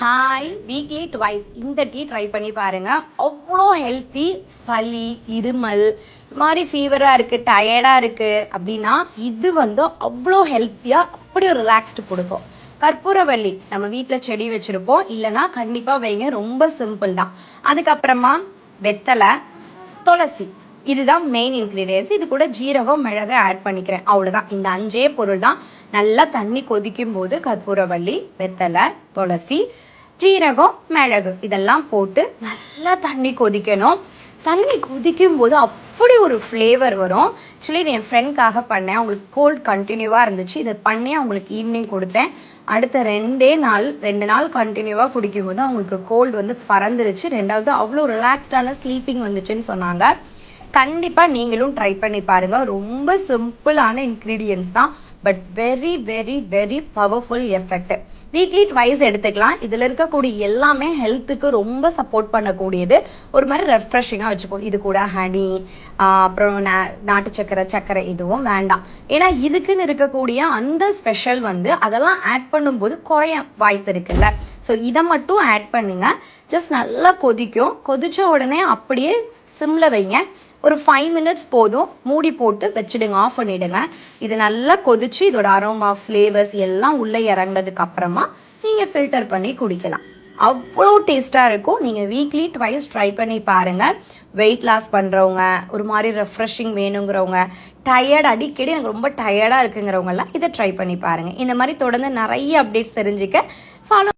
Hi, weekly twice இந்த tea try பண்ணி பாருங்க. அவ்வளோ ஹெல்த்தி. சளி, இருமல், மாதிரி ஃபீவராக இருக்குது, டயர்டாக இருக்குது அப்படின்னா இது அவ்வளோ ஹெல்த்தியாக அப்படி ஒரு ரிலாக்ஸ்டு கொடுக்கும். கற்பூரவள்ளி நம்ம வீட்டில் செடி வச்சுருப்போம், இல்லைன்னா கண்டிப்பாக வைங்க, ரொம்ப சிம்பிள் தான். அதுக்கப்புறமா வெத்தலை, துளசி, இதுதான் மெயின் இன்க்ரீடியன்ஸ். இது கூட ஜீரகம், மிளகு ஆட் பண்ணிக்கிறேன், அவ்வளோதான். இந்த 5 பொருள் தான். நல்லா தண்ணி கொதிக்கும் போது கற்பூரவள்ளி, வெத்தலை, துளசி, ஜீரகம், மிளகு இதெல்லாம் போட்டு நல்லா தண்ணி கொதிக்கணும். தண்ணி கொதிக்கும் போது அப்படி ஒரு ஃப்ளேவர் வரும். ஆக்சுவலி இது என் ஃப்ரெண்ட்காக பண்ணேன். அவங்களுக்கு கோல்டு கண்டினியூவாக இருந்துச்சு. இதை பண்ணி அவங்களுக்கு ஈவினிங் கொடுத்தேன். அடுத்த 2 நாள் கண்டினியூவாக குடிக்கும்போது அவங்களுக்கு கோல்டு பறந்துருச்சு. 2வது அவ்வளோ ரிலாக்ஸ்டான ஸ்லீப்பிங் வந்துச்சுன்னு சொன்னாங்க. கண்டிப்பாக நீங்களும் ட்ரை பண்ணி பாருங்கள். ரொம்ப சிம்பிளான இன்க்ரீடியன்ஸ் தான், but very very very powerful effect. Weekly twice எடுத்துக்கலாம். இதில் இருக்கக்கூடிய எல்லாமே ஹெல்த்துக்கு ரொம்ப சப்போர்ட் பண்ணக்கூடியது. ஒரு மாதிரி ரெஃப்ரெஷிங்காக வச்சுப்போம். இது கூட ஹனி, அப்புறம் நாட்டு சக்கரை இதுவும் வேண்டாம். ஏன்னா இதுக்குன்னு இருக்கக்கூடிய அந்த ஸ்பெஷல் அதெல்லாம் ஆட் பண்ணும்போது குறைய வாய்ப்பு இருக்குல்ல. ஸோ இதை மட்டும் ஆட் பண்ணுங்க. ஜஸ்ட் நல்லா கொதிக்கும். கொதித்த உடனே அப்படியே சிம்மில் வைங்க. ஒரு 5 மினிட்ஸ் போதும். மூடி போட்டு வச்சுடுங்க, ஆஃப் பண்ணிவிடுங்க. இது நல்லா கொதிச்சு இதோட அரோமா, ஃப்ளேவர்ஸ் எல்லாம் உள்ளே இறங்கினதுக்கு அப்புறமா நீங்கள் ஃபில்டர் பண்ணி குடிக்கலாம். அவ்வளோ டேஸ்ட்டாக இருக்கும். நீங்கள் வீக்லி ட்வைஸ் ட்ரை பண்ணி பாருங்கள். வெயிட் லாஸ் பண்ணுறவங்க, ஒரு மாதிரி ரெஃப்ரெஷிங் வேணுங்கிறவங்க, அடிக்கடி எனக்கு ரொம்ப டயர்டாக இருக்குங்கிறவங்கலாம் இதை ட்ரை பண்ணி பாருங்கள். இந்த மாதிரி தொடர்ந்து நிறைய அப்டேட்ஸ் தெரிஞ்சுக்க ஃபாலோ